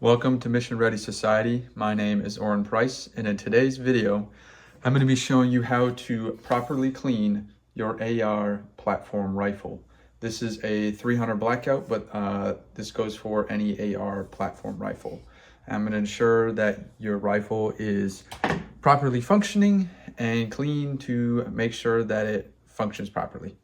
Welcome to Mission Ready Society. My name is Oren Price, and in today's video, I'm going to be showing you how to properly clean your AR platform rifle. This is a 300 blackout, but this goes for any AR platform rifle. I'm going to ensure that your rifle is properly functioning and clean to make sure that it functions properly.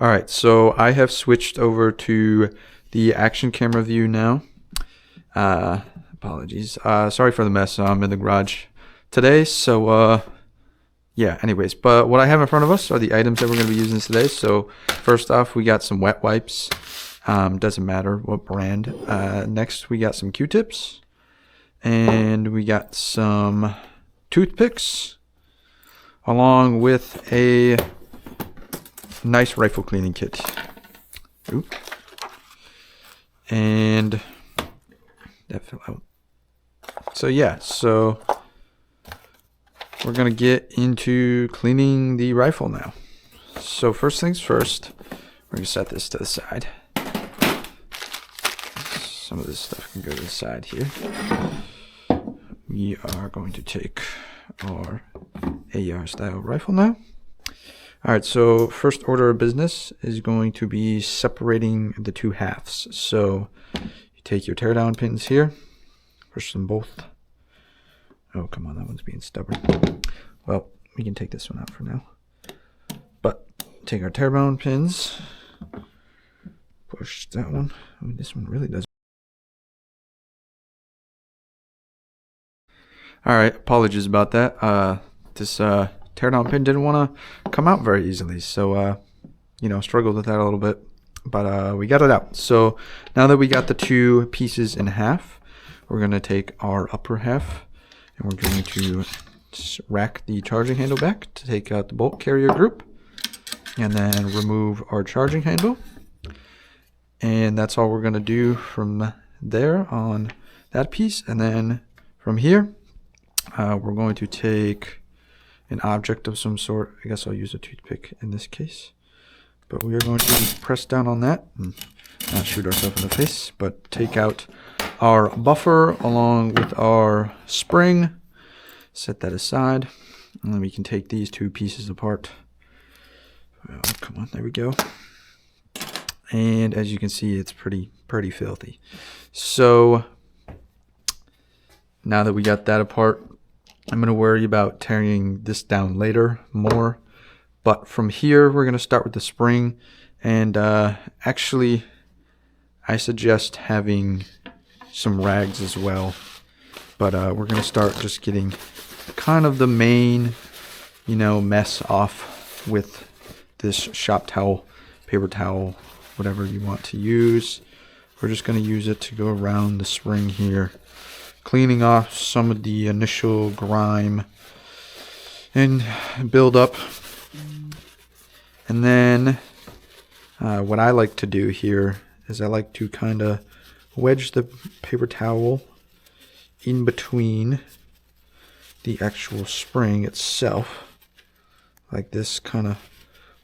All right, so I have switched over to the action camera view now. Apologies. Sorry for the mess. I'm in the garage today, so yeah, anyways. But what I have in front of us are the items that we're going to be using today. So first off, we got some wet wipes. Doesn't matter what brand. Next, we got some Q-tips. And we got some toothpicks, along with a nice rifle cleaning kit. Oop. And that fell out. So yeah, so we're gonna get into cleaning the rifle now. So first things first, we're gonna set this to the side. Some of this stuff can go to the side here. We are going to take our AR style rifle now. All right, so first order of business is going to be separating the two halves. So you take your teardown pins here, push them both. Oh, come on, that one's being stubborn. Well, we can take this one out for now. But take our teardown pins, push that one. I mean, this one really does. All right, apologies about that. This teardown pin didn't want to come out very easily, so struggled with that a little bit, but we got it out. So now that we got the two pieces in half, we're going to take our upper half and we're going to rack the charging handle back to take out the bolt carrier group, and then remove our charging handle. And that's all we're going to do from there on that piece. And then from here, we're going to take an object of some sort. I guess I'll use a toothpick in this case. But we are going to press down on that and not shoot ourselves in the face, but take out our buffer along with our spring, set that aside, and then we can take these two pieces apart. Oh, come on, there we go. And as you can see, it's pretty filthy. So now that we got that apart, I'm going to worry about tearing this down later more. But from here, we're going to start with the spring. And actually, I suggest having some rags as well. But we're going to start just getting kind of the main, mess off with this shop towel, paper towel, whatever you want to use. We're just going to use it to go around the spring here, cleaning off some of the initial grime and build up. And then what I like to do here is I like to kind of wedge the paper towel in between the actual spring itself, like this, kind of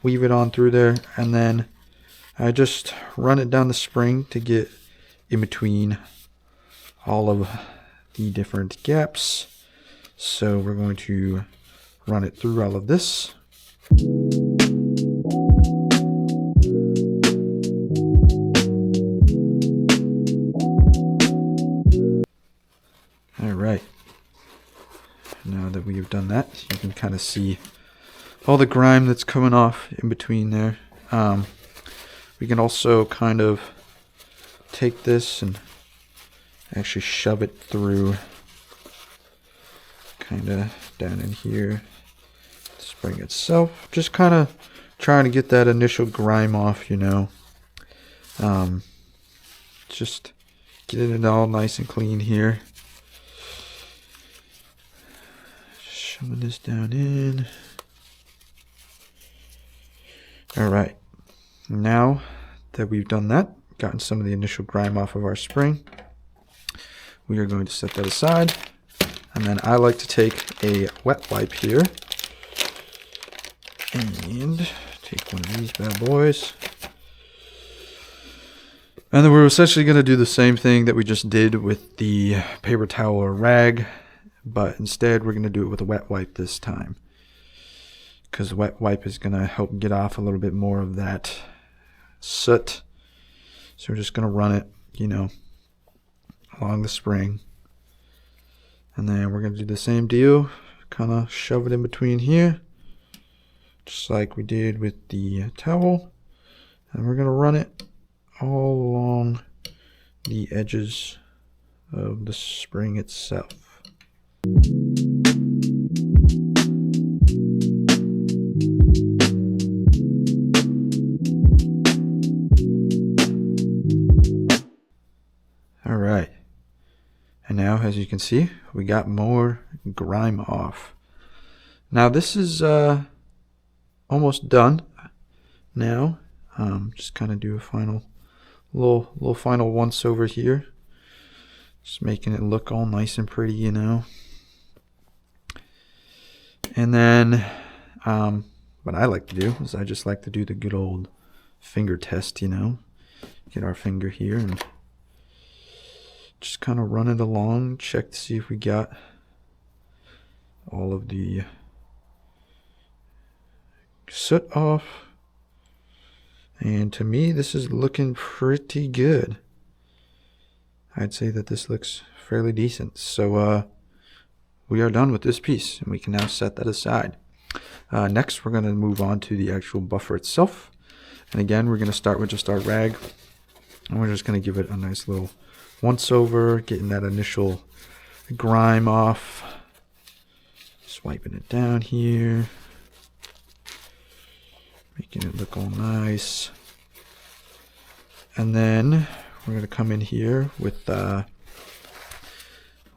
weave it on through there, and then I just run it down the spring to get in between all of the different gaps. So we're going to run it through all of this. All right. Now that we've done that, you can kind of see all the grime that's coming off in between there. We can also kind of take this and actually shove it through kind of down in here, the spring itself, just kind of trying to get that initial grime off, just getting it all nice and clean here. Just shoving this down in. All right, now that we've done that, gotten some of the initial grime off of our spring, we are going to set that aside. And then I like to take a wet wipe here and take one of these bad boys. And then we're essentially going to do the same thing that we just did with the paper towel or rag, but instead we're going to do it with a wet wipe this time, because the wet wipe is going to help get off a little bit more of that soot. So we're just going to run it, you know, along the spring. And then we're going to do the same deal, kind of shove it in between here, just like we did with the towel. And we're going to run it all along the edges of the spring itself. All right, and now as you can see, we got more grime off. Now this is almost done now. Just kind of do a final little final once over here, just making it look all nice and pretty, you know. And then what I like to do is I just like to do the good old finger test, you know. Get our finger here and just kind of run it along, check to see if we got all of the soot off. And to me, this is looking pretty good. I'd say that this looks fairly decent. So we are done with this piece, and we can now set that aside. Next, we're going to move on to the actual buffer itself. And again, we're going to start with just our rag. And we're just going to give it a nice little once over, getting that initial grime off. Swiping it down here. Making it look all nice. And then we're going to come in here with the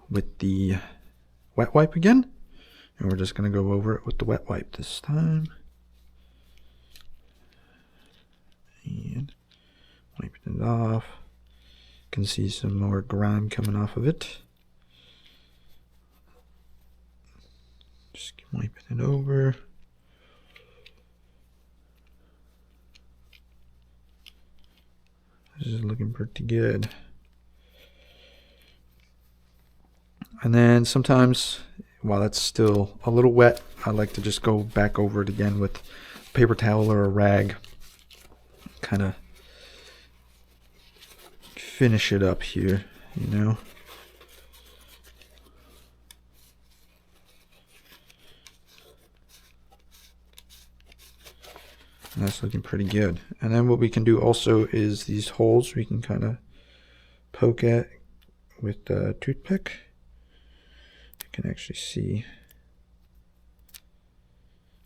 wet wipe again. And we're just going to go over it with the wet wipe this time. And wiping it off. You can see some more grime coming off of it. Just wiping it over. This is looking pretty good. And then sometimes, while it's still a little wet, I like to just go back over it again with a paper towel or a rag. Kind of finish it up here, you know. And that's looking pretty good. And then what we can do also is these holes we can kind of poke at with a toothpick. You can actually see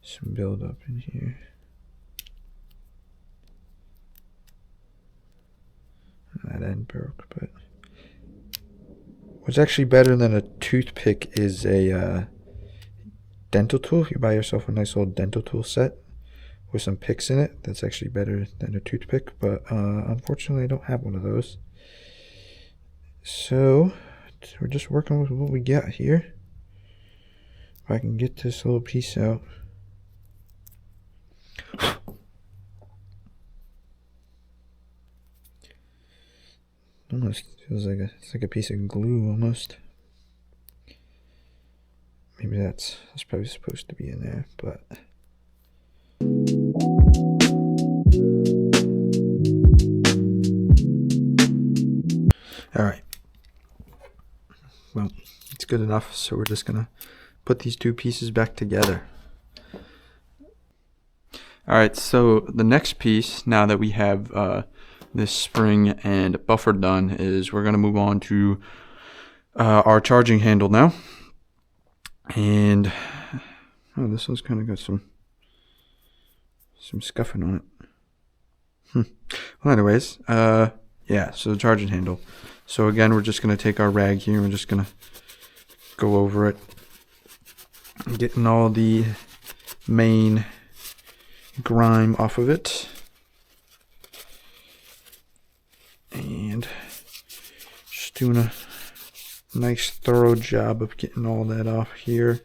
some buildup in here. That end broke, but what's actually better than a toothpick is a dental tool. If you buy yourself a nice old dental tool set with some picks in it, that's actually better than a toothpick, but unfortunately I don't have one of those. So we're just working with what we got here. If I can get this little piece out. Almost feels like it's like a piece of glue almost. Maybe that's probably supposed to be in there, but all right. Well, it's good enough, so we're just gonna put these two pieces back together. All right, so the next piece, now that we have this spring and buffer done, is we're gonna move on to our charging handle now. And oh, this one's kind of got some scuffing on it. Well, anyways, yeah, so the charging handle. So again, we're just going to take our rag here and we're just going to go over it, getting all the main grime off of it. And just doing a nice thorough job of getting all that off here.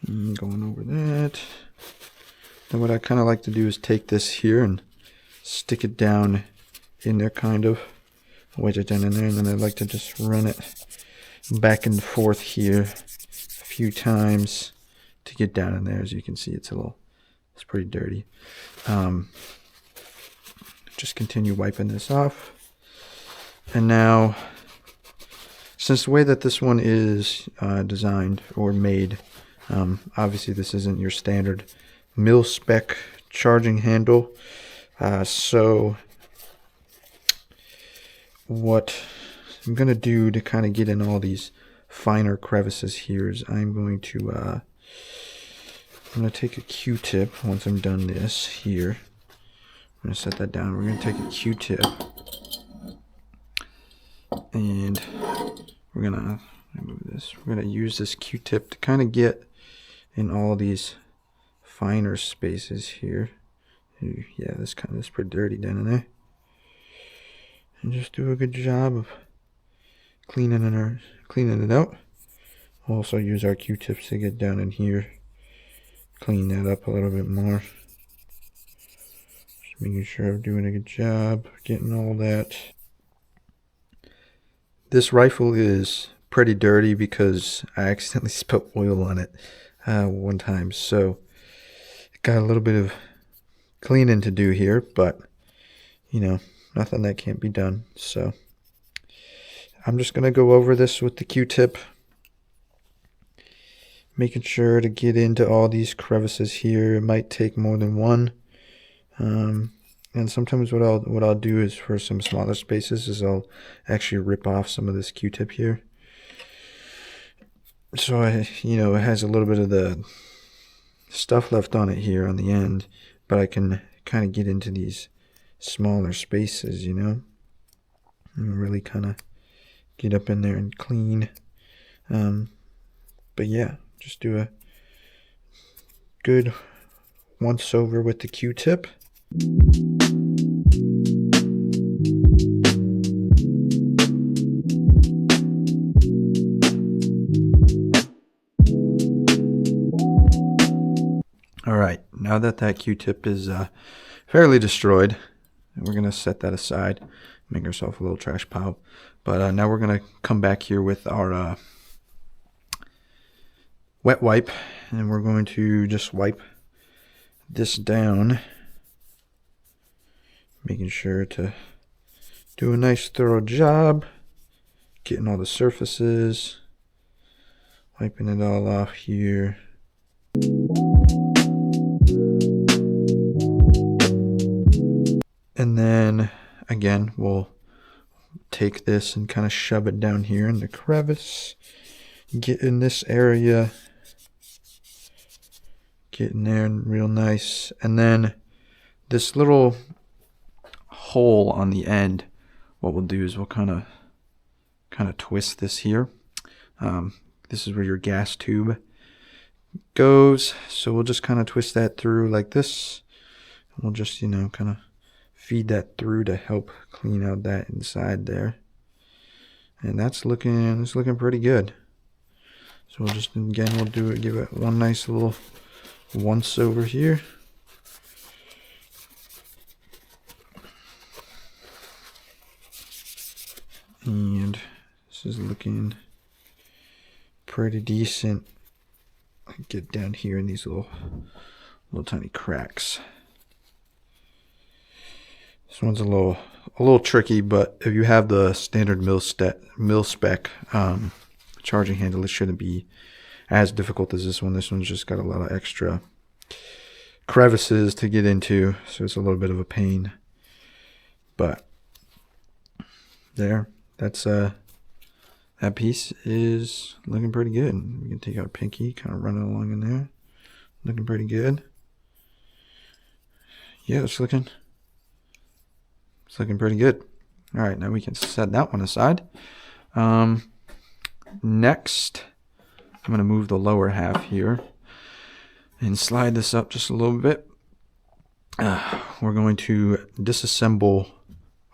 Going over that. Then what I kind of like to do is take this here and stick it down in there, kind of wedge it down in there, and then I like to just run it back and forth here a few times to get down in there. As you can see, it's pretty dirty. Just continue wiping this off. And now, since the way that this one is designed or made, obviously this isn't your standard mil spec charging handle. So what I'm going to do to kind of get in all these finer crevices here is I'm going to take a Q-tip once I'm done this here. I'm going to set that down. We're going to take a Q-tip and we're going to move this. We're going to use this Q-tip to kind of get in all these finer spaces here. Yeah, this is pretty dirty down in there. And just do a good job of cleaning it out. Also use our Q-tips to get down in here, clean that up a little bit more. Just making sure I'm doing a good job getting all that. This rifle is pretty dirty because I accidentally spilled oil on it one time, so got a little bit of cleaning to do here, but you know, nothing that can't be done. So I'm just gonna go over this with the Q-tip, making sure to get into all these crevices here. It might take more than one, and sometimes what I'll do is, for some smaller spaces, is I'll actually rip off some of this Q-tip here, so it has a little bit of the stuff left on it here on the end, but I can kind of get into these smaller spaces, and really kind of get up in there and clean. But yeah, just do a good once over with the Q-tip. Alright, now that Q-tip is fairly destroyed, we're going to set that aside, make ourselves a little trash pile. But now we're going to come back here with our wet wipe, and we're going to just wipe this down, making sure to do a nice thorough job, getting all the surfaces, wiping it all off here. And then again, we'll take this and kind of shove it down here in the crevice, get in this area, get in there real nice. And then this little hole on the end, what we'll do is we'll kind of twist this here. This is where your gas tube goes, so we'll just kind of twist that through like this. We'll just kind of feed that through to help clean out that inside there, and it's looking pretty good. So we'll just, again, give it one nice little once over here. And this is looking pretty decent. Get down here in these little tiny cracks. This one's a little tricky, but if you have the standard mil spec charging handle, it shouldn't be as difficult as this one. This one's just got a lot of extra crevices to get into, so it's a little bit of a pain. But that's that piece is looking pretty good. We can take our pinky, kind of run it along in there, looking pretty good. Yeah, it's looking pretty good. All right, now we can set that one aside. Next, I'm going to move the lower half here and slide this up just a little bit. We're going to disassemble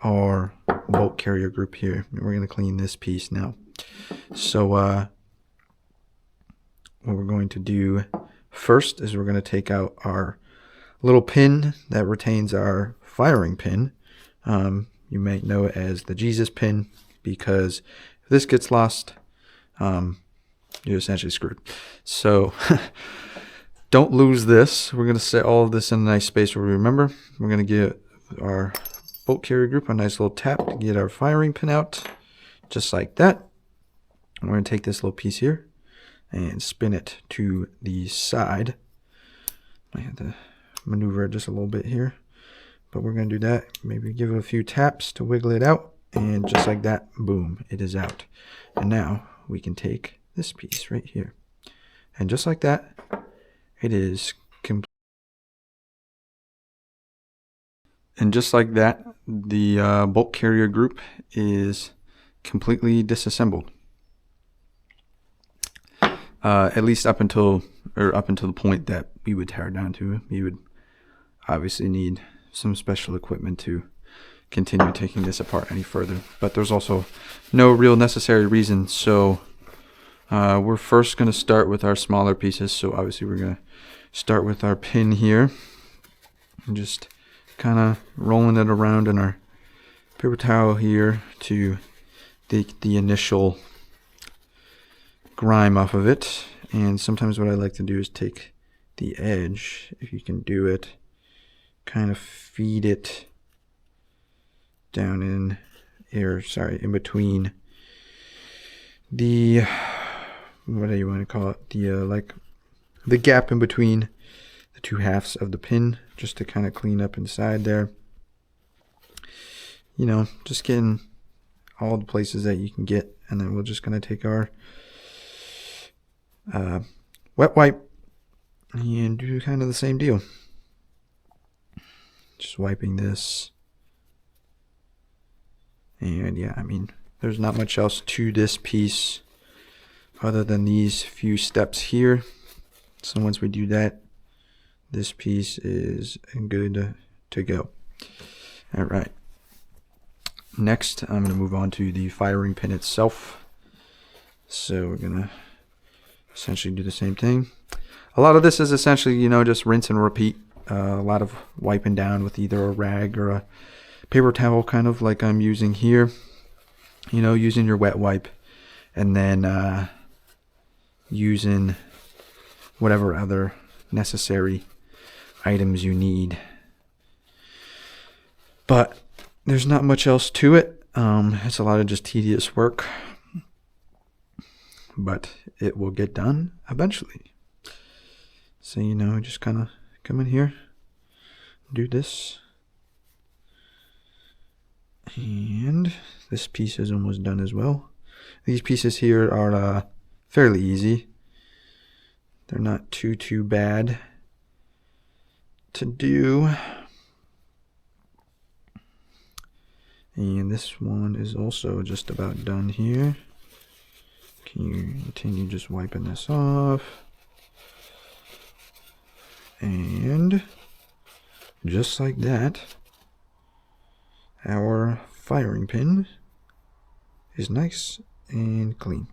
our bolt carrier group here. We're going to clean this piece now. So what we're going to do first is we're going to take out our little pin that retains our firing pin. You may know it as the Jesus pin, because if this gets lost, you're essentially screwed. So don't lose this. We're going to set all of this in a nice space where we remember. We're going to give our bolt carrier group a nice little tap to get our firing pin out, just like that. We're going to take this little piece here and spin it to the side. I have to maneuver it just a little bit here, but we're going to do that. Maybe give it a few taps to wiggle it out, and just like that, boom, it is out. And now we can take this piece right here, and just like that, it is complete. And just like that, the bolt carrier group is completely disassembled. At least up until the point that we would tear it down to. You would obviously need some special equipment to continue taking this apart any further, but there's also no real necessary reason. So we're first going to start with our smaller pieces. So obviously we're going to start with our pin here, and just kind of rolling it around in our paper towel here to take the initial grime off of it. And sometimes what I like to do is take the edge, if you can do it, kind of feed it down in between the, what do you want to call it, the like the gap in between the two halves of the pin, just to kind of clean up inside there. You know, just getting all the places that you can get. And then we're just going to take our wet wipe and do kind of the same deal. Just wiping this. And yeah, I mean, there's not much else to this piece other than these few steps here. So once we do that, this piece is good to go. All right. Next, I'm going to move on to the firing pin itself. So we're going to essentially do the same thing. A lot of this is essentially, you know, just rinse and repeat. A lot of wiping down with either a rag or a paper towel, kind of like I'm using here. You know, using your wet wipe, and then using whatever other necessary items you need. But there's not much else to it. It's a lot of just tedious work, but it will get done eventually. So, you know, just kind of come in here, do this, and this piece is almost done as well. These pieces here are fairly easy. They're not too bad to do. And this one is also just about done here. Can you continue just wiping this off? And just like that, our firing pin is nice and clean.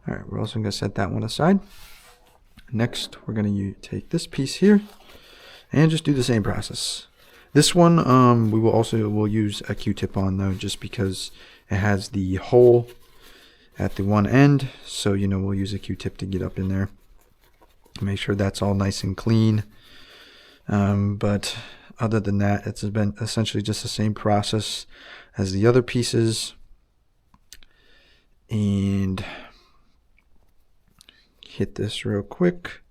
All right, we're also going to set that one aside. Next, we're going to take this piece here and just do the same process. This one, we'll use a Q-tip on though, just because it has the hole at the one end. So, you know, we'll use a Q-tip to get up in there. Make sure that's all nice and clean. But other than that, it's been essentially just the same process as the other pieces. And hit this real quick.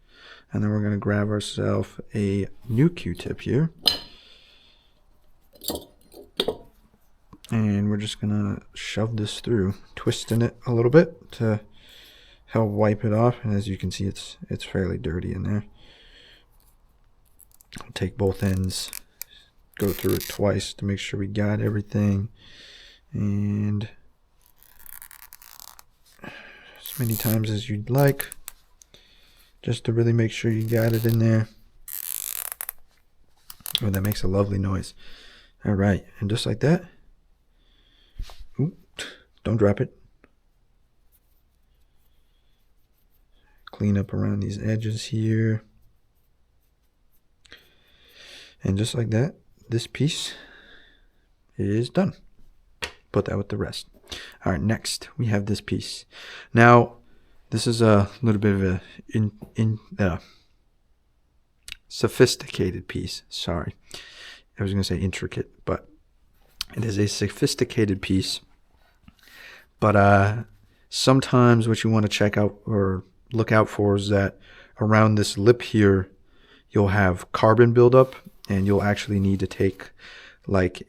And then we're going to grab ourselves a new Q-tip here. And we're just going to shove this through, twisting it a little bit to help wipe it off. And as you can see, it's fairly dirty in there. I'll take both ends, go through it twice to make sure we got everything. And as many times as you'd like, just to really make sure you got it in there. Oh, that makes a lovely noise. All right, and just like that. Ooh, don't drop it. clean up around these edges here. And just like that, this piece is done. Put that with the rest. All right, next we have this piece. Now, this is a little bit of a sophisticated piece. Sorry, I was going to say intricate, but it is a sophisticated piece. But sometimes what you want to check out or look out for is that around this lip here, you'll have carbon buildup, and you'll actually need to take like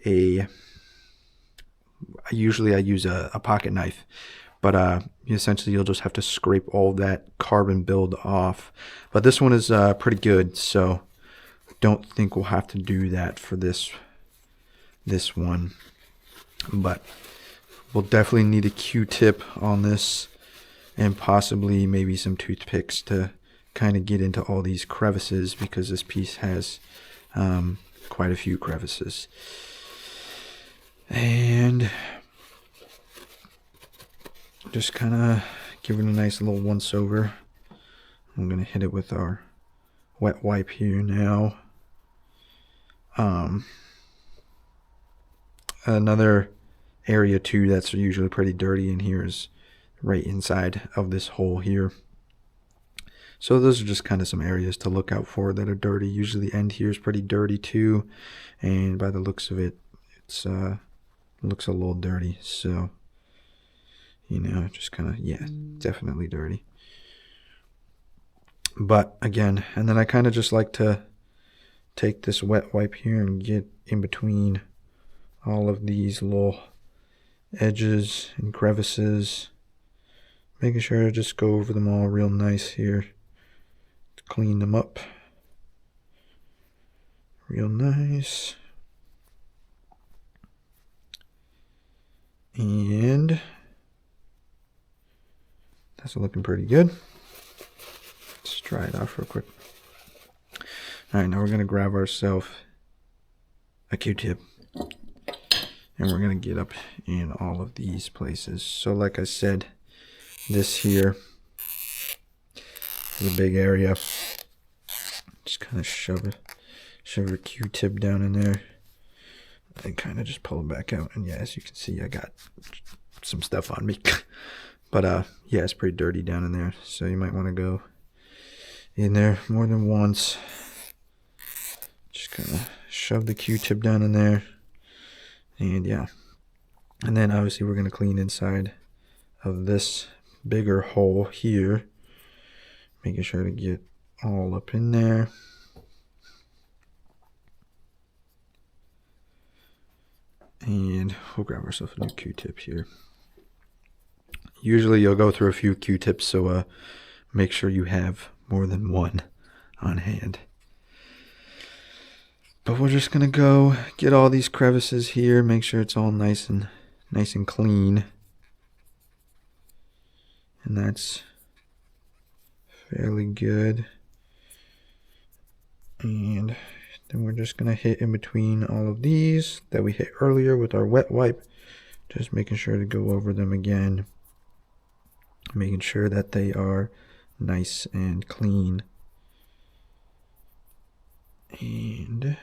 usually I use a pocket knife, but essentially you'll just have to scrape all that carbon build off. But this one is pretty good, so don't think we'll have to do that for this one. But we'll definitely need a Q-tip on this, and possibly maybe some toothpicks to kind of get into all these crevices, because this piece has quite a few crevices. And just kind of give it a nice little once over. I'm going to hit it with our wet wipe here now. Another area too that's usually pretty dirty in here is right inside of this hole here. So those are just kind of some areas to look out for that are dirty. Usually the end here is pretty dirty too, and by the looks of it, it's looks a little dirty. So, you know, just kind of, yeah, definitely dirty. But again, and then I kind of just like to take this wet wipe here and get in between all of these little edges and crevices, making sure to just go over them all real nice here to clean them up real nice. And that's looking pretty good. Let's dry it off real quick. All right, now we're going to grab ourselves a Q-tip, and we're going to get up in all of these places. So like I said, this here is a big area. Just kind of shove a Q-tip down in there and kind of just pull it back out. And yeah, as you can see, I got some stuff on me. But yeah, it's pretty dirty down in there, so you might want to go in there more than once. Just kind of shove the Q-tip down in there, and yeah. And then obviously we're going to clean inside of this bigger hole here, making sure to get all up in there. And we'll grab ourselves a new Q-tip here. Usually you'll go through a few Q-tips, so make sure you have more than one on hand. But we're just gonna go get all these crevices here, make sure it's all nice and clean. And that's fairly good. And then we're just gonna hit in between all of these that we hit earlier with our wet wipe, just making sure to go over them again, making sure that they are nice and clean. And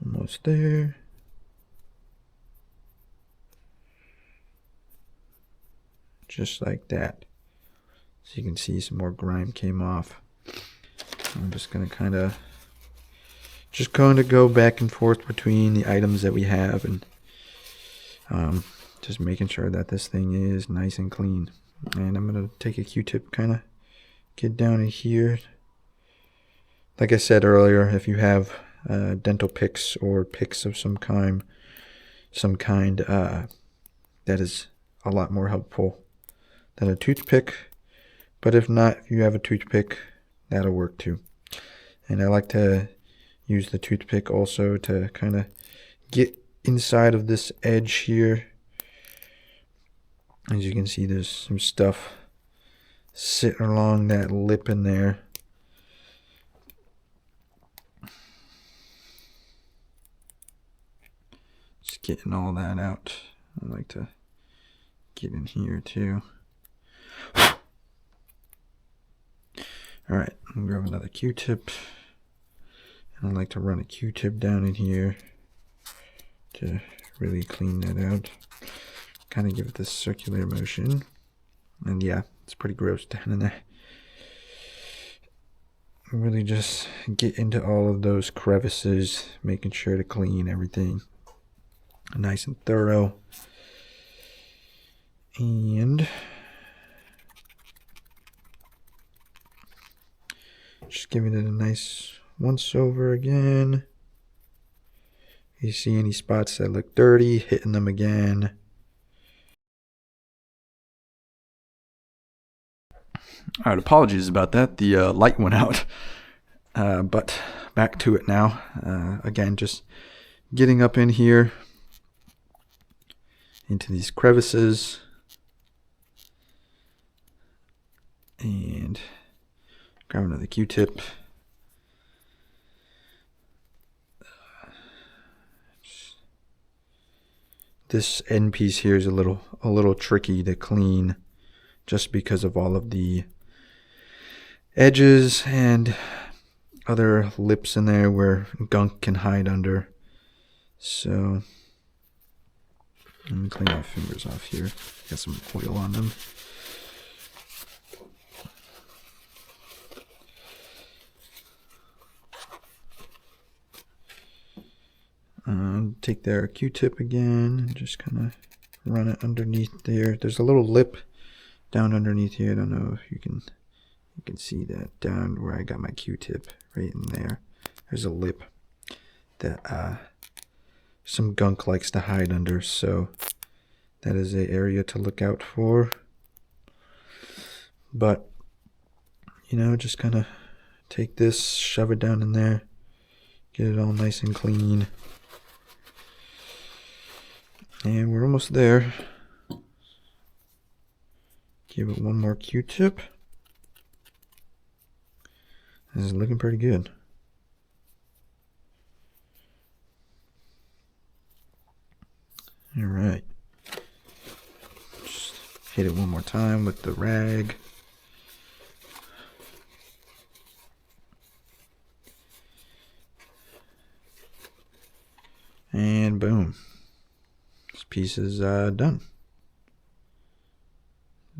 almost there. Just like that. So you can see some more grime came off. I'm just going to go back and forth between the items that we have, and just making sure that this thing is nice and clean. And I'm going to take a Q-tip, kind of get down in here. Like I said earlier, if you have dental picks or picks of some kind, that is a lot more helpful than a toothpick. But if not, if you have a toothpick, that'll work too. And I like to use the toothpick also to kind of get inside of this edge here. As you can see, there's some stuff sitting along that lip in there. Just getting all that out. I like to get in here too. All right, I'm gonna grab another Q-tip. And I like to run a Q-tip down in here to really clean that out. Kind of give it this circular motion. And yeah, it's pretty gross down in there. Really just get into all of those crevices, making sure to clean everything nice and thorough. And just giving it a nice once over again. If you see any spots that look dirty, hitting them again. All right, apologies about that. The light went out, but back to it now. Again, just getting up in here into these crevices and grab another Q-tip. This end piece here is a little tricky to clean just because of all of the edges and other lips in there where gunk can hide under. So let me clean my fingers off here. Got some oil on them. Take their Q-tip again and just kind of run it underneath there. There's a little lip down underneath here. I don't know if you can see that down where I got my Q-tip, right in there. There's a lip that some gunk likes to hide under, so that is an area to look out for. But you know, just kind of take this, shove it down in there, get it all nice and clean. And we're almost there. Give it one more Q-tip. This is looking pretty good. All right. Just hit it one more time with the rag. And boom. This piece is done.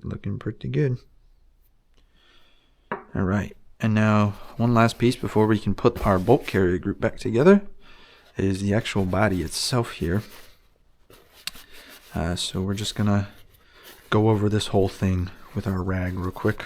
Looking pretty good. All right. And now one last piece before we can put our bolt carrier group back together is the actual body itself here. So we're just gonna go over this whole thing with our rag real quick.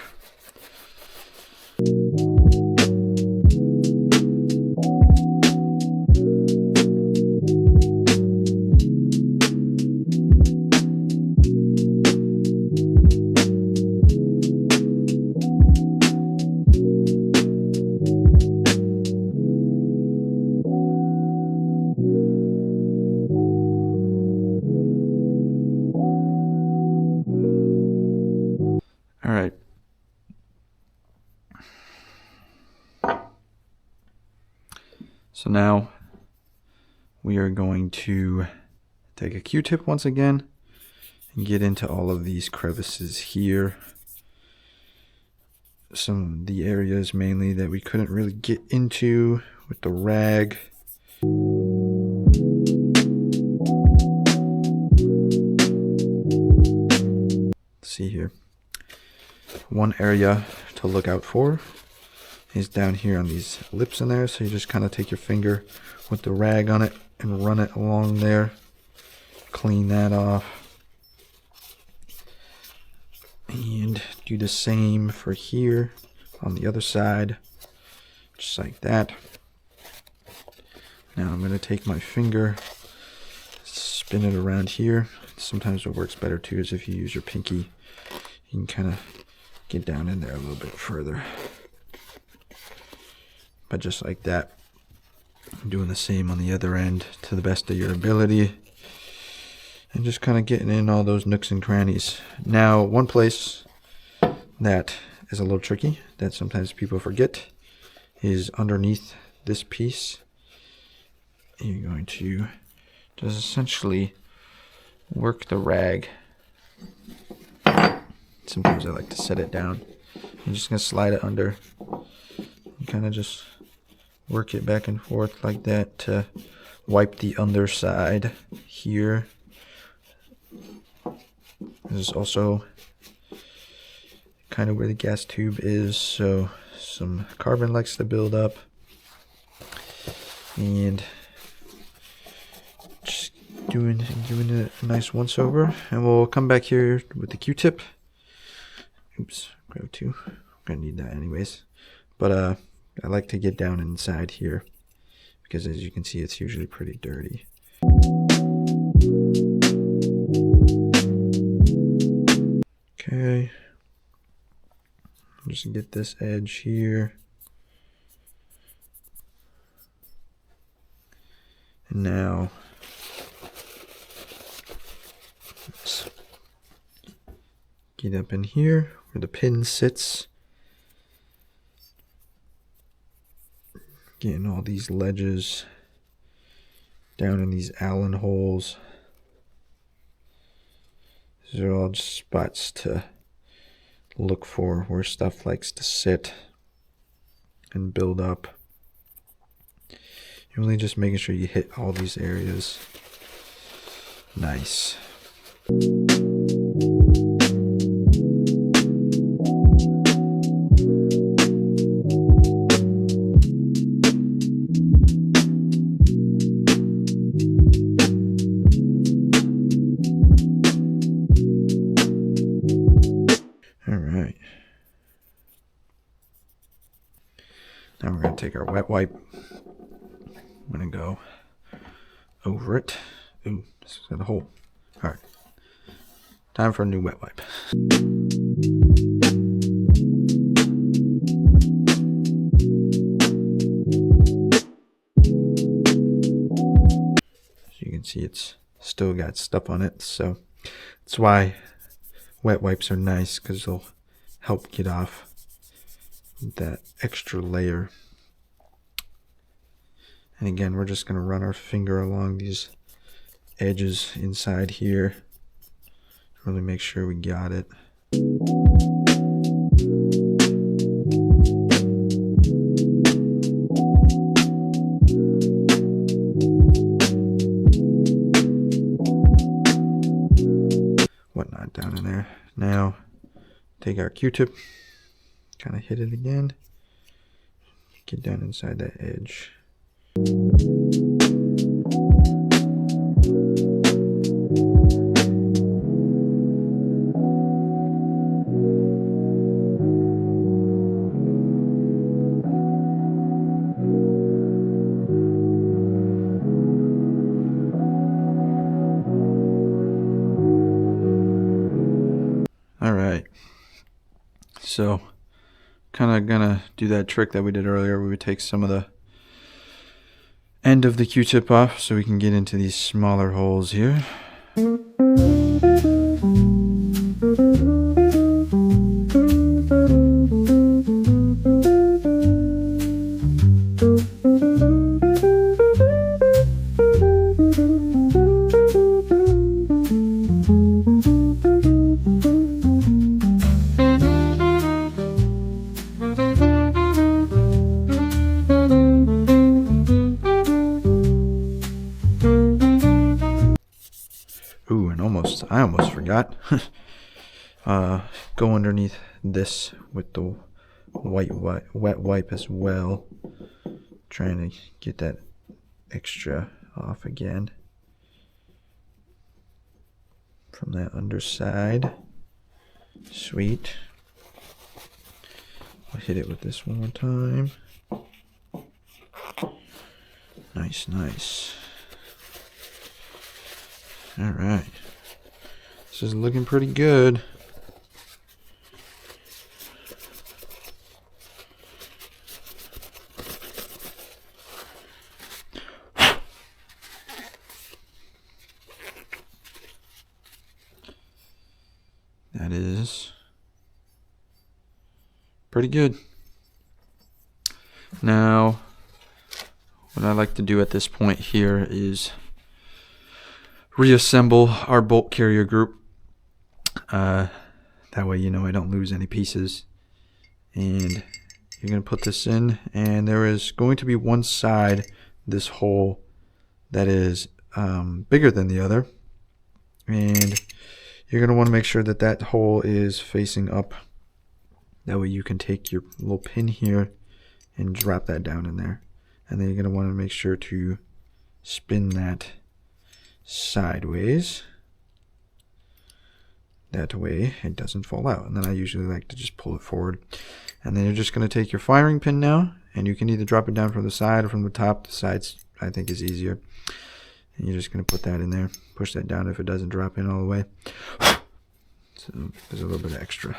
All right. So now we are going to take a Q-tip once again and get into all of these crevices here. Some of the areas mainly that we couldn't really get into with the rag. Let's see here. One area to look out for is down here on these lips in there. So you just kind of take your finger with the rag on it and run it along there. Clean that off. And do the same for here on the other side. Just like that. Now I'm going to take my finger, spin it around here. Sometimes what works better too is if you use your pinky. You can kind of get down in there a little bit further. But just like that. I'm doing the same on the other end to the best of your ability. And just kind of getting in all those nooks and crannies. Now, one place that is a little tricky, that sometimes people forget, is underneath this piece. You're going to just essentially work the rag. Sometimes I like to set it down. I'm just going to slide it under kind of just work it back and forth like that to wipe the underside here. This is also kind of where the gas tube is, so some carbon likes to build up. And just doing a nice once over, and we'll come back here with the Q-tip. Oops, grab two. I'm gonna need that anyways. But I like to get down inside here because, as you can see, it's usually pretty dirty. Okay, just get this edge here. And now let's get up in here where the pin sits. Getting all these ledges down in these Allen holes. These are all just spots to look for where stuff likes to sit and build up. You're really just making sure you hit all these areas. Nice. Alright. Now we're going to take our wet wipe. I'm going to go over it. Ooh, this has got a hole. Alright. Time for a new wet wipe. As you can see, it's still got stuff on it, so that's why wet wipes are nice, because they'll help get off that extra layer. And again, we're just going to run our finger along these edges inside here. Really make sure we got it. Whatnot down in there. Now, take our Q-tip, kind of hit it again, get down inside that edge. Alright, so kind of gonna do that trick that we did earlier. We would take some of the end of the Q-tip off so we can get into these smaller holes here. Ooh, and I almost forgot. Go underneath this with the wet wipe as well. Trying to get that extra off again from that underside. Sweet. I'll hit it with this one more time. Nice, nice. Alright. This is looking pretty good. That is pretty good. Now, what I like to do at this point here is reassemble our bolt carrier group. That way, I don't lose any pieces. And you're going to put this in, and there is going to be one side, this hole, that is bigger than the other, and you're going to want to make sure that that hole is facing up. That way you can take your little pin here and drop that down in there, and then you're going to want to make sure to spin that sideways. That way it doesn't fall out. And then I usually like to just pull it forward. And then you're just going to take your firing pin now, and you can either drop it down from the side or from the top. The sides, I think, is easier. And you're just going to put that in there. Push that down if it doesn't drop in all the way. So there's a little bit of extra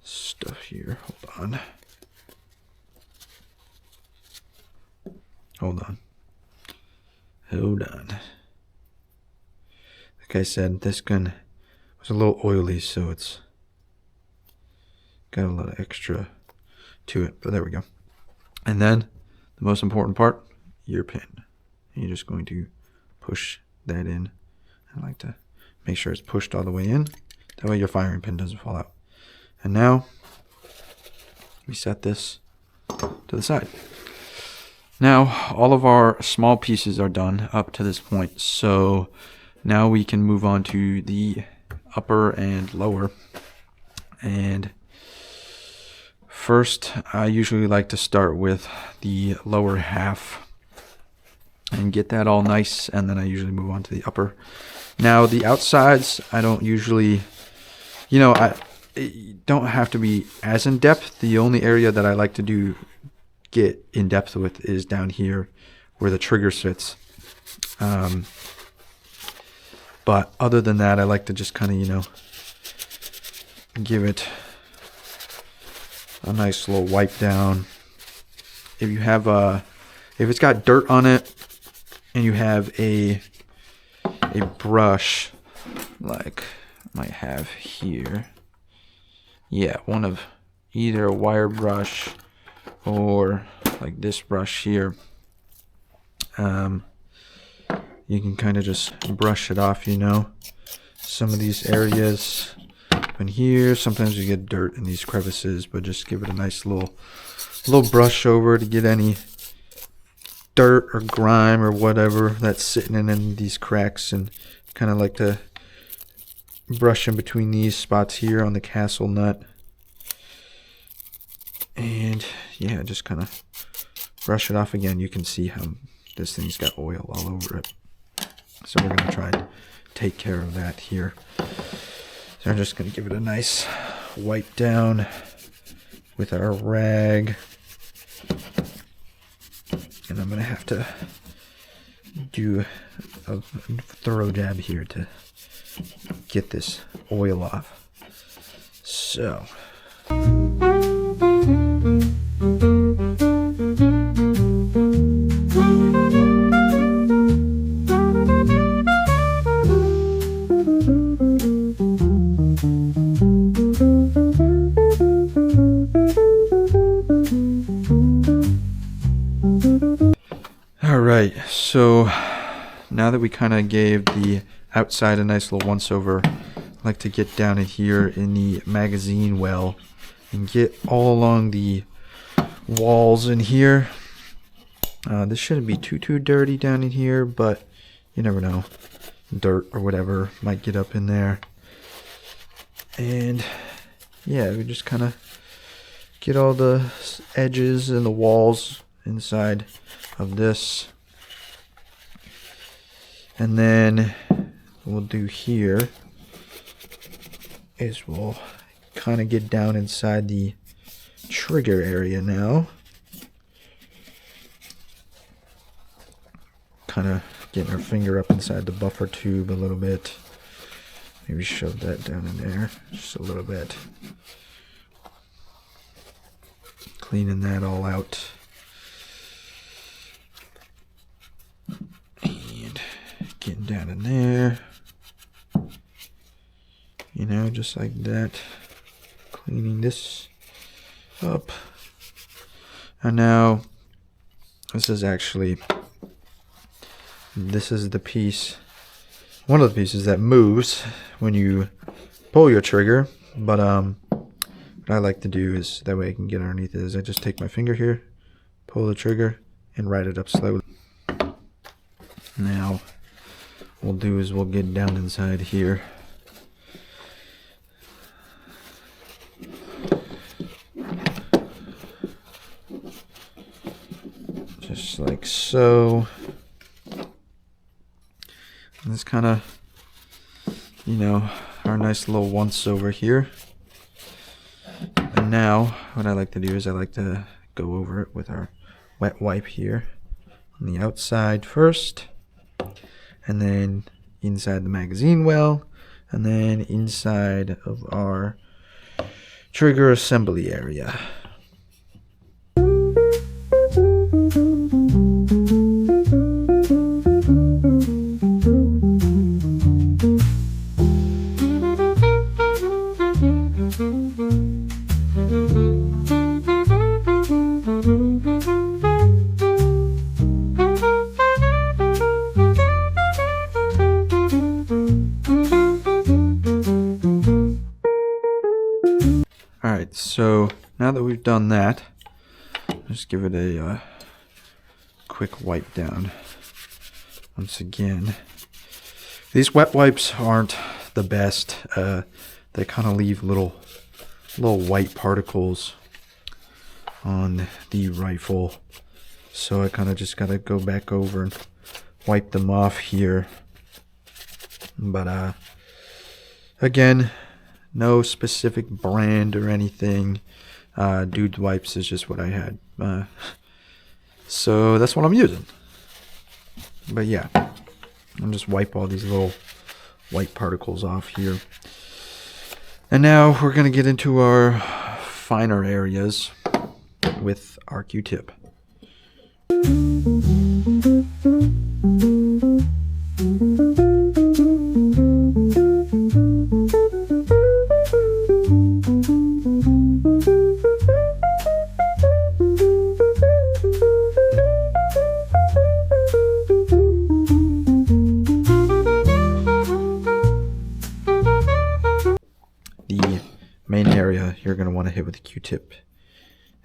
stuff here. Hold on. Hold on. Like I said, this gun was a little oily, so it's got a lot of extra to it. But there we go. And then the most important part, your pin. And you're just going to push that in. I like to make sure it's pushed all the way in. That way your firing pin doesn't fall out. And now we set this to the side. Now all of our small pieces are done up to this point. So now we can move on to the upper and lower. And first, I usually like to start with the lower half and get that all nice, and then I usually move on to the upper. Now the outsides, I don't usually, it don't have to be as in depth. The only area that I like to get in depth with is down here where the trigger sits. But other than that, I like to just kind of, give it a nice little wipe down. If you have if it's got dirt on it and you have a brush like I might have here, yeah, one of either a wire brush or like this brush here, you can kind of just brush it off, some of these areas in here. Sometimes you get dirt in these crevices, but just give it a nice little brush over to get any dirt or grime or whatever that's sitting in these cracks, and kind of like to brush in between these spots here on the castle nut. And yeah, just kind of brush it off again. You can see how this thing's got oil all over it. So we're going to try and take care of that here. So I'm just going to give it a nice wipe down with our rag. And I'm going to have to do a thorough dab here to get this oil off. So Alright, so now that we kind of gave the outside a nice little once over, I like to get down in here in the magazine well and get all along the walls in here. This shouldn't be too dirty down in here, but you never know. Dirt or whatever might get up in there. And yeah, we just kind of get all the edges and the walls inside of this. And then what we'll do here is we'll kind of get down inside the trigger area now. Kind of getting our finger up inside the buffer tube a little bit. Maybe shove that down in there just a little bit. Cleaning that all out. And getting down in there. Just like that. Cleaning this up. And now, this is the piece, one of the pieces that moves when you pull your trigger, but what I like to do is, that way I can get underneath it, is I just take my finger here, pull the trigger, and ride it up slowly. Now, what we'll do is we'll get down inside here. Just like so. And this kind of, you know, our nice little once over here. And now, what I like to do is I like to go over it with our wet wipe here on the outside first, and then inside the magazine well, and then inside of our trigger assembly area. Alright, so now that we've done that, just give it a quick wipe down. Once again, these wet wipes aren't the best. They kind of leave little white particles on the rifle, so I kind of just gotta go back over and wipe them off here. But again, no specific brand or anything. Dude Wipes is just what I had. So that's what I'm using. But yeah, I'll just wipe all these little white particles off here. And now we're going to get into our finer areas with our Q-tip. The main area you're going to want to hit with the Q-tip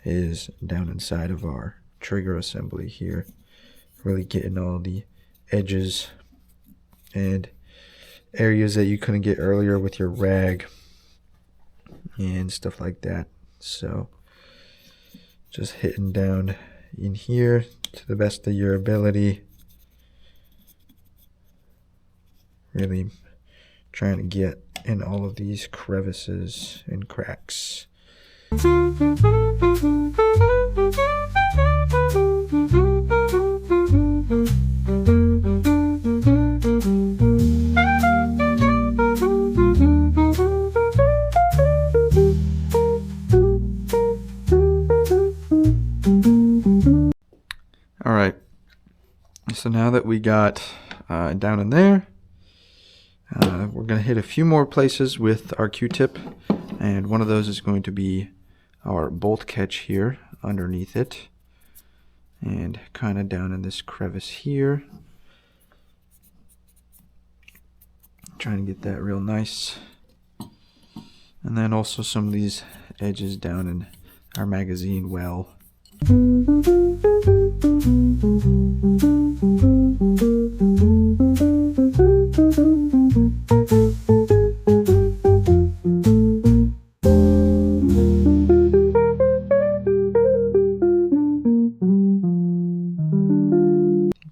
is down inside of our trigger assembly here. Really getting all the edges and areas that you couldn't get earlier with your rag and stuff like that. So just hitting down in here to the best of your ability. Really trying to get in all of these crevices and cracks. All right, so now that we got down in there, we're going to hit a few more places with our Q-tip, and one of those is going to be our bolt catch here underneath it, and kind of down in this crevice here. Trying to get that real nice. And then also some of these edges down in our magazine well.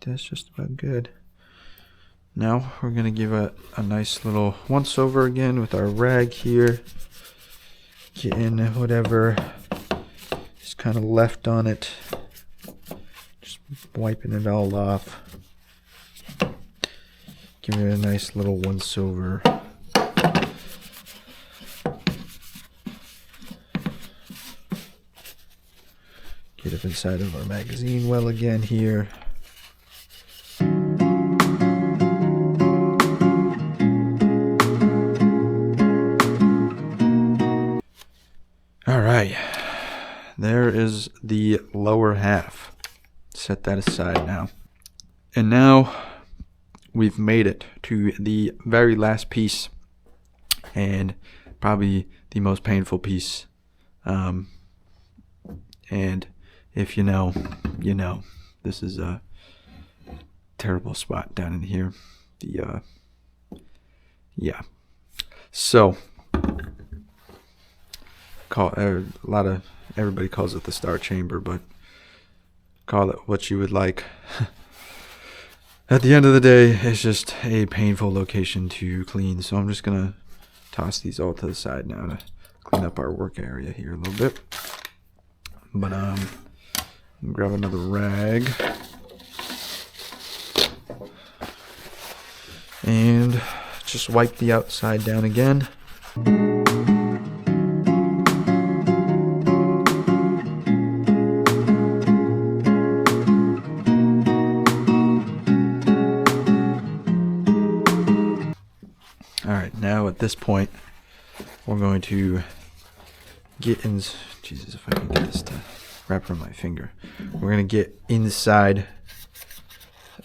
That's just about good. Now we're going to give a nice little once over again with our rag here. Get in whatever is kind of left on it. Just wiping it all off. Give it a nice little once over. Get up inside of our magazine well again here. Alright, there is the lower half. Set that aside now. And now we've made it to the very last piece, and probably the most painful piece And if you know, you know. This is a terrible spot down in here. Yeah. So, everybody calls it the star chamber, but call it what you would like. At the end of the day, it's just a painful location to clean. So I'm just gonna toss these all to the side now to clean up our work area here a little bit. But grab another rag and just wipe the outside down again. Alright, now at this point, we're going to get in. Jesus, if I can get this to wrap around my finger. We're going to get inside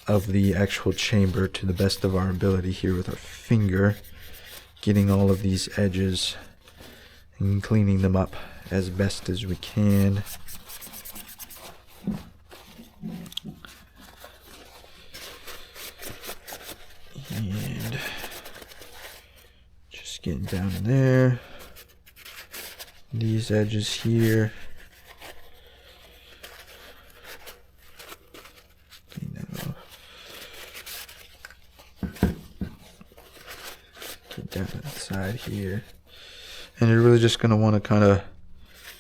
of the actual chamber to the best of our ability here with our finger, getting all of these edges and cleaning them up as best as we can. And just getting down in there. These edges here. Clean that off. Get down to the side here. And you're really just going to want to kind of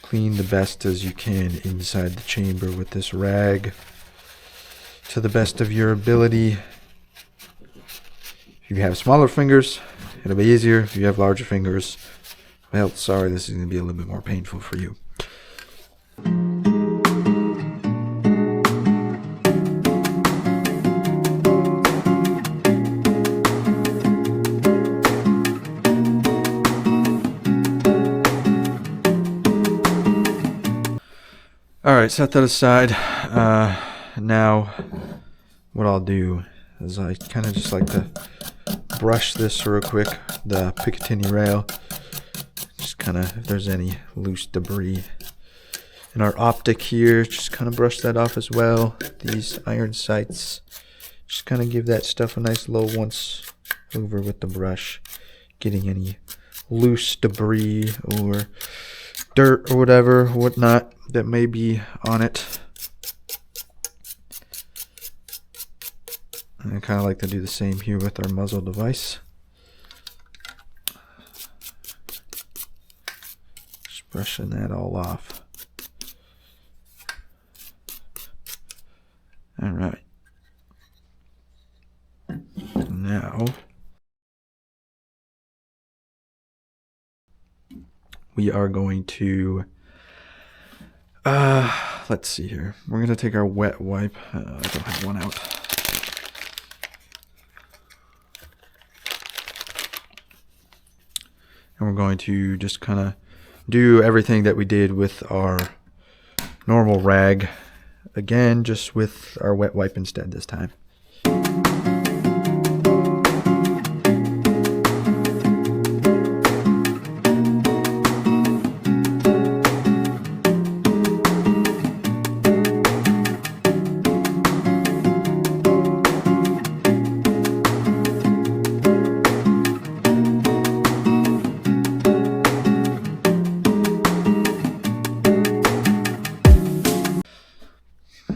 clean the best as you can inside the chamber with this rag to the best of your ability. If you have smaller fingers, it'll be easier. If you have larger fingers, well, sorry, this is going to be a little bit more painful for you. Alright, set that aside. Now, what I'll do is I kind of just like to brush this real quick, the Picatinny rail. Just kind of, if there's any loose debris in our optic here, just kind of brush that off as well. These iron sights, just kind of give that stuff a nice little once over with the brush, getting any loose debris or dirt or whatnot that may be on it. And I kind of like to do the same here with our muzzle device. Just brushing that all off. All right. Now we are going to let's see here. We're going to take our wet wipe. I don't have one out. And we're going to just kind of do everything that we did with our normal rag. Again, just with our wet wipe instead this time.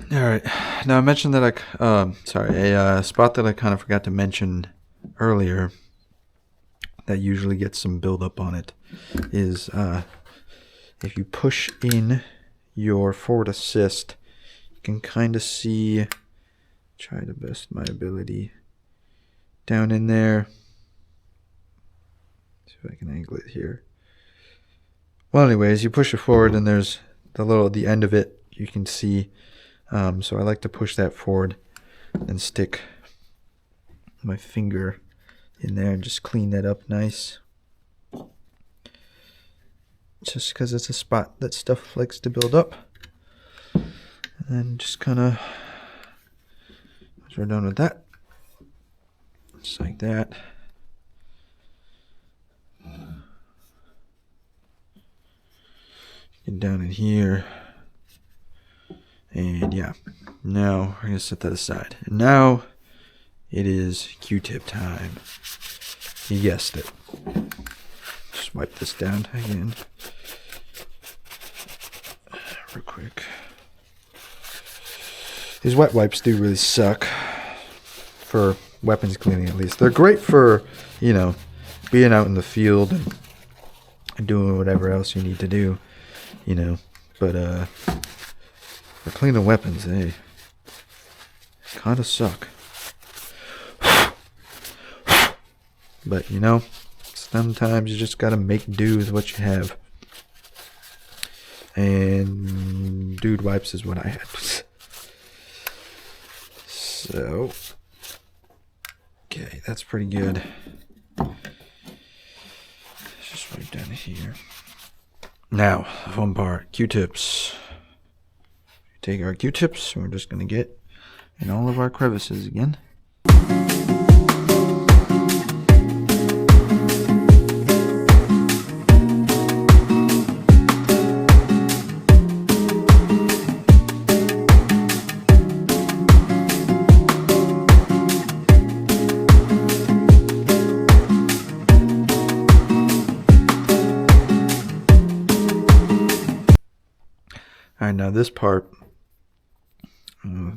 Alright, now I mentioned that a spot that I kind of forgot to mention earlier that usually gets some buildup on it is if you push in your forward assist, you can kind of see, try the best of my ability, down in there. See if I can angle it here. Well, anyways, you push it forward and there's the end of it you can see. So I like to push that forward and stick my finger in there and just clean that up nice. Just because it's a spot that stuff likes to build up. And then just kind of, once we're done with that, just like that. Get down in here. And yeah, now we're going to set that aside. And now it is Q-tip time. You guessed it. Just wipe this down again. Real quick. These wet wipes do really suck for weapons cleaning, at least. They're great for, you know, being out in the field and doing whatever else you need to do, you know. But for cleaning weapons, they kind of suck. But, you know, sometimes you just gotta make do with what you have. And dude wipes is what I had. So, okay, that's pretty good. Let's just wipe down here. Now, fun part, Q-tips. Take our Q-tips, we're just gonna get in all of our crevices again. Alright, now this part,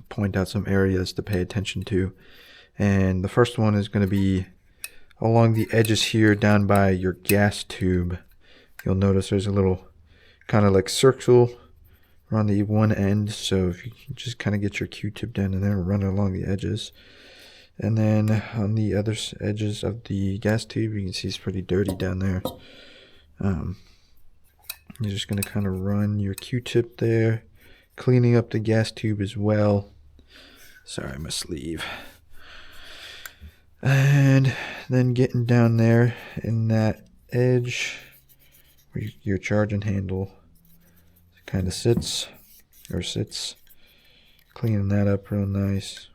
point out some areas to pay attention to. And the first one is going to be along the edges here down by your gas tube. You'll notice there's a little kind of like circle around the one end. So if you just kind of get your Q-tip down in there and run it along the edges. And then on the other edges of the gas tube, you can see it's pretty dirty down there. You're just going to kind of run your Q-tip there, cleaning up the gas tube as well. Sorry, my sleeve. And then getting down there in that edge where your charging handle kind of sits, cleaning that up real nice.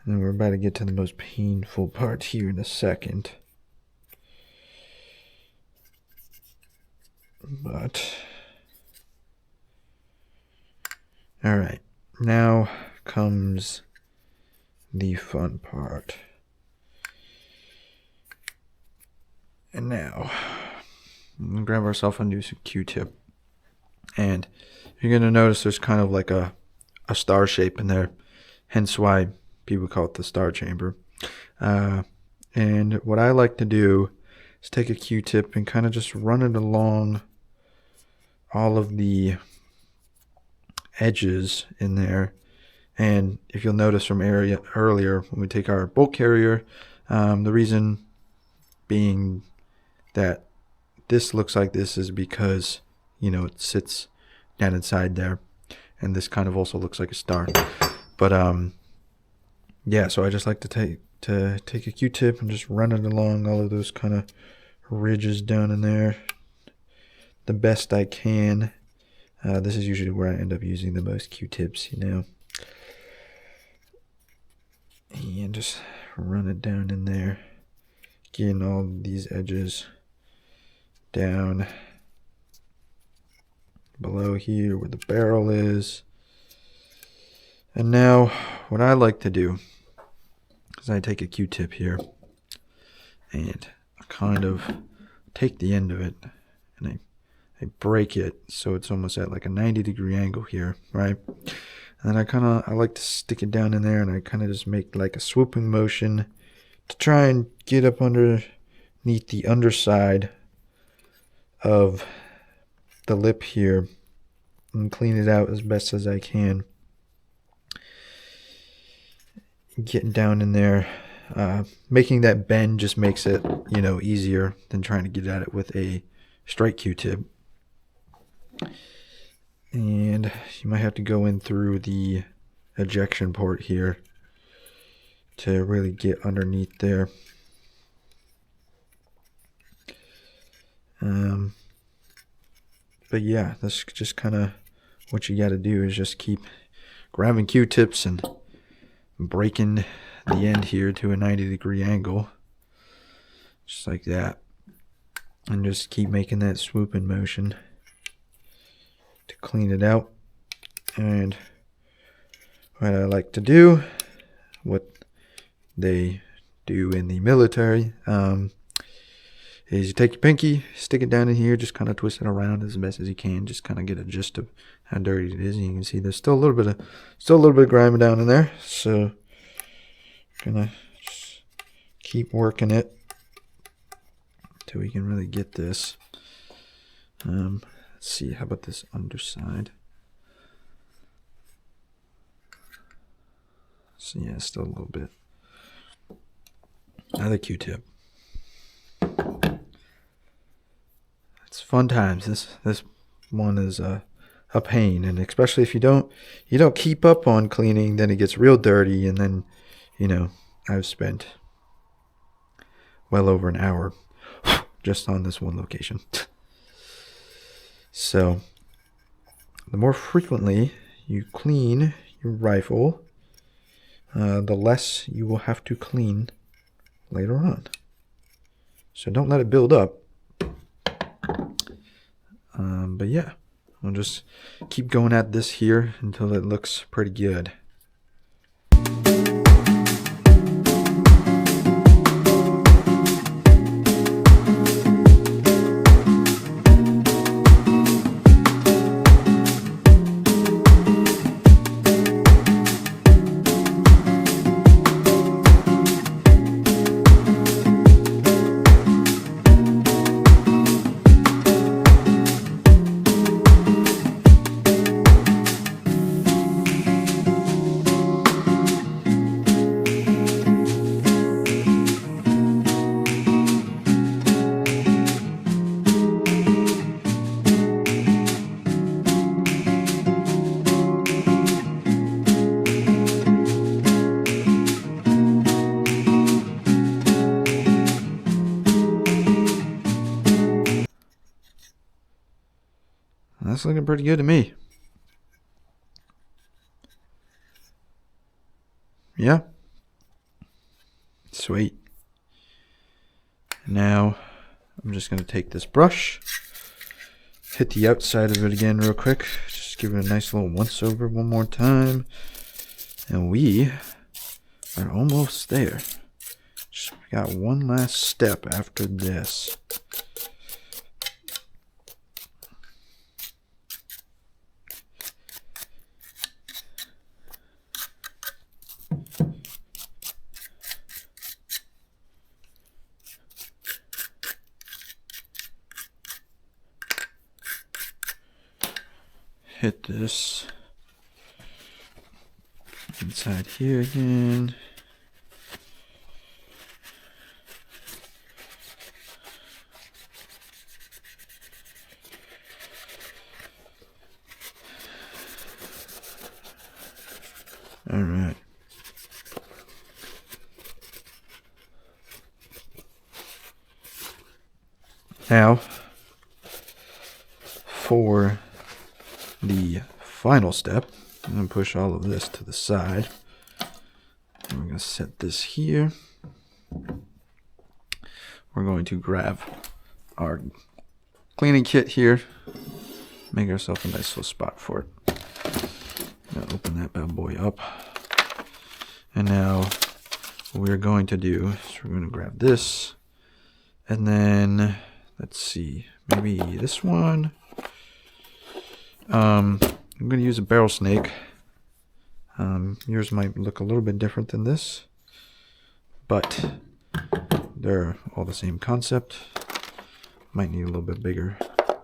And then we're about to get to the most painful part here in a second. But all right, now comes the fun part. And now I'm gonna grab ourselves a new Q-tip, and you're gonna notice there's kind of like a star shape in there, hence why people call it the star chamber. And what I like to do is take a Q-tip and kind of just run it along all of the edges in there. And if you'll notice from earlier when we take our bolt carrier, the reason being that this looks like this is because, you know, it sits down inside there, and this kind of also looks like a star. But yeah, so I just like to take a Q-tip and just run it along all of those kind of ridges down in there the best I can. This is usually where I end up using the most Q-tips, you know. And just run it down in there, getting all these edges down below here where the barrel is. And now what I like to do is I take a Q-tip here and I kind of take the end of it and I break it so it's almost at like a 90-degree angle here, right? And then I like to stick it down in there, and I kind of just make like a swooping motion to try and get up underneath the underside of the lip here and clean it out as best as I can. Getting down in there, making that bend just makes it, you know, easier than trying to get at it with a straight Q-tip. And you might have to go in through the ejection port here to really get underneath there. But yeah, that's just kind of what you got to do, is just keep grabbing Q-tips and breaking the end here to a 90-degree angle, just like that. and just keep making that swooping motion to clean it out. And what I like to do, what they do in the military, is you take your pinky, stick it down in here, just kind of twist it around as best as you can, just kind of get a gist of how dirty it is. And you can see there's still a little bit of grime down in there, so gonna just keep working it till we can really get this. Let's see, how about this underside? So yeah, still a little bit. Another Q-tip. It's fun times. This one is a pain, and especially if you don't keep up on cleaning, then it gets real dirty, and then, you know, I've spent well over an hour just on this one location. So the more frequently you clean your rifle, the less you will have to clean later on. So don't let it build up. But yeah, we'll just keep going at this here until it looks pretty good. That's looking pretty good to me. Yeah. Sweet. Now, I'm just going to take this brush, hit the outside of it again real quick. Just give it a nice little once over one more time. And we are almost there. Just got one last step after this. Hit this inside here again. All right. Now, for the final step, I'm going to push all of this to the side. And we're going to set this here. We're going to grab our cleaning kit here, make ourselves a nice little spot for it. Now open that bad boy up. And now what we're going to do is we're going to grab this, and then let's see, maybe this one. I'm going to use a barrel snake. Yours might look a little bit different than this, but they're all the same concept. Might need a little bit bigger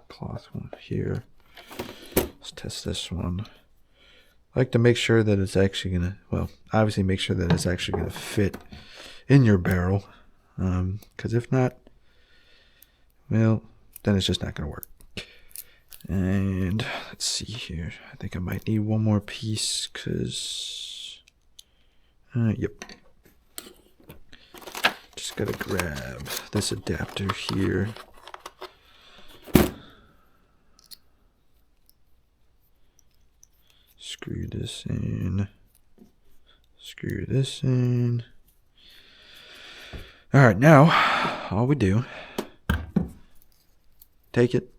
cloth one here. Let's test this one. I like to make sure that it's actually going to, well, obviously make sure that it's actually going to fit in your barrel. Because if not, well, then it's just not going to work. And let's see here. I think I might need one more piece because, yep. Just gotta grab this adapter here. Screw this in. Screw this in. All right, now all we do take it.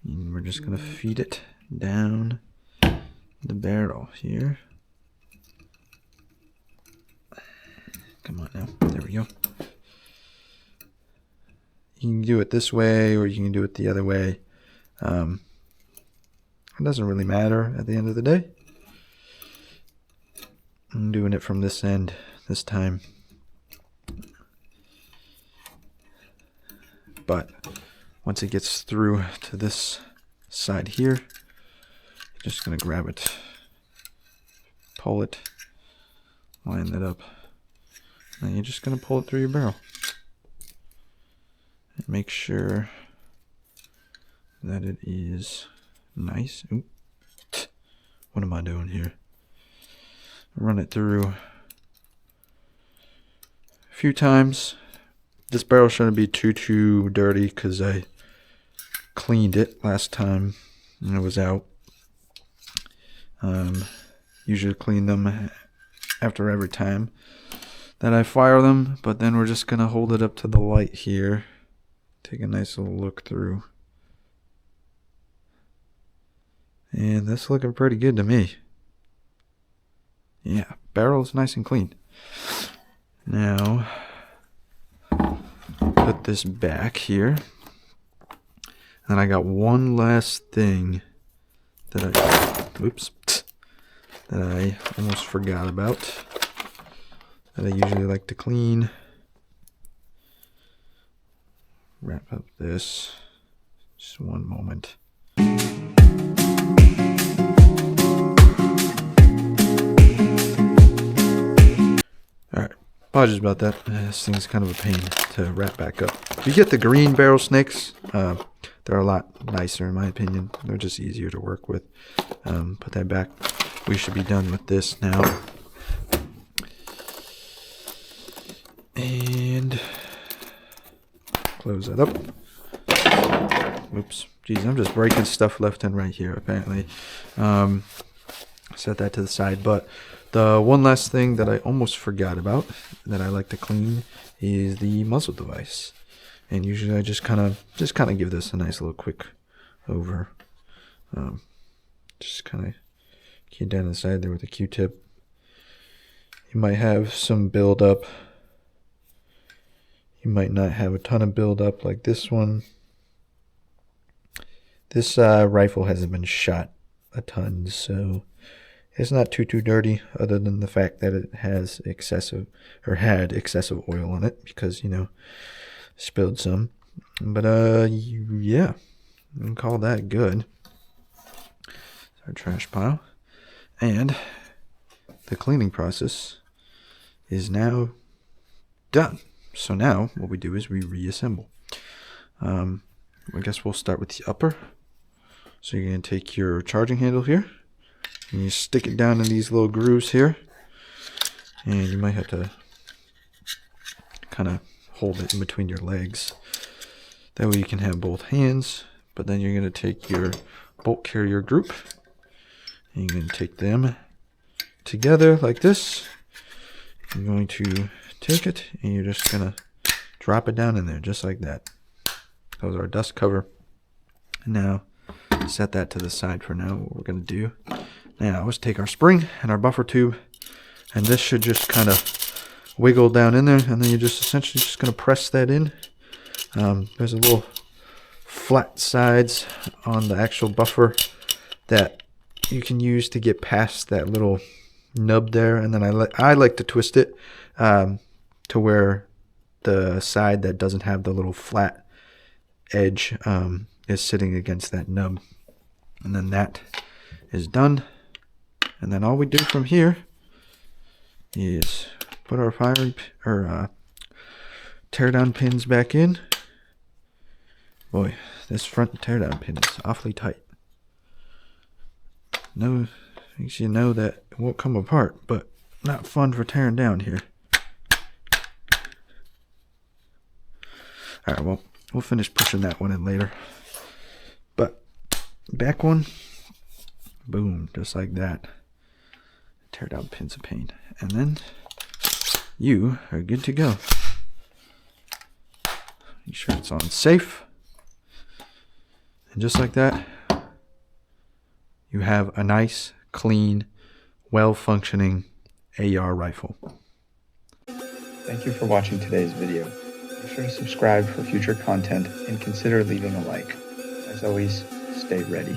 And we're just going to feed it down the barrel here. Come on now. There we go. You can do it this way or you can do it the other way. It doesn't really matter at the end of the day. I'm doing it from this end this time. But once it gets through to this side here, you're just going to grab it, pull it, line that up, and you're just going to pull it through your barrel. And make sure that it is nice. Oop. What am I doing here? Run it through a few times. This barrel shouldn't be too dirty because I cleaned it last time and it was out. Usually clean them after every time that I fire them, but then we're just gonna hold it up to the light here. Take a nice little look through. And that's looking pretty good to me. Yeah, barrel's nice and clean. Now, put this back here. And I got one last thing that I almost forgot about, that I usually like to clean. Wrap up this. Just one moment. Alright, apologies about that. This thing's kind of a pain to wrap back up. If you get the green barrel snakes, they're a lot nicer in my opinion. They're just easier to work with. Put that back. We should be done with this now. And close that up. Oops. Geez, I'm just breaking stuff left and right here apparently. Set that to the side. But the one last thing that I almost forgot about that I like to clean is the muzzle device. And usually I just kind of give this a nice little quick over. Just kind of get down the side there with a Q-tip. You might have some buildup. You might not have a ton of buildup like this one. This rifle hasn't been shot a ton, so it's not too dirty, other than the fact that it has had excessive oil on it because, you know, spilled some. But yeah, we can call that good. Our trash pile. And the cleaning process is now done. So now what we do is we reassemble. I guess we'll start with the upper. So you're going to take your charging handle here and you stick it down in these little grooves here. And you might have to kind of hold it in between your legs. That way you can have both hands. But then you're going to take your bolt carrier group and you're going to take them together like this. You're going to take it and you're just going to drop it down in there just like that. That was our dust cover. And now set that to the side for now. What we're going to do now is take our spring and our buffer tube, and this should just kind of wiggle down in there, and then you're just essentially just going to press that in. There's a little flat sides on the actual buffer that you can use to get past that little nub there, and then I like to twist it to where the side that doesn't have the little flat edge is sitting against that nub. And then that is done. And then all we do from here is put our tear down pins back in. Boy, this front tear down pin is awfully tight. No, makes you know that it won't come apart, but not fun for tearing down here. Alright, well, we'll finish pushing that one in later. But back one, boom, just like that. Tear down pins of pain. And then you are good to go. Make sure it's on safe. And just like that, you have a nice, clean, well-functioning AR rifle. Thank you for watching today's video. Make sure to subscribe for future content and consider leaving a like. As always, stay ready.